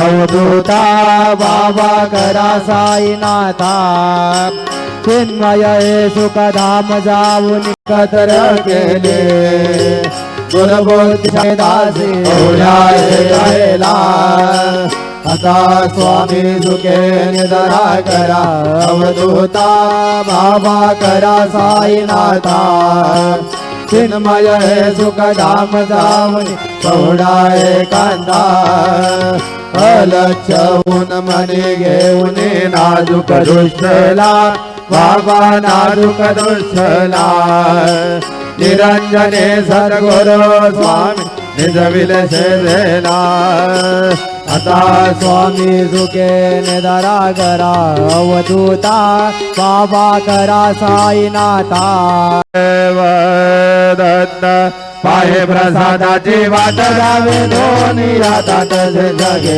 अवधूता बाबा करा साईनाथा चिन्मय सुखधाम जाऊन कदर केले गुरुबोधी दासी ओढायला आता स्वामी सुखे निधरा करा अवधूता बाबा करा साईनाथा चिन्मय सुखधाम जाऊन सोडाय कांदा अलक्षऊन मनी घेऊन नाजूक दृष्टला बाबा नाजूक दृष्टला निरंजने सद्गुरु स्वामी निजविल शेला आता स्वामी सुखे निधरा करा अवधूता बाबा करा साईनाथा दत्त पाहे प्रसादाची वाट गावे दोन्ही हातात जगे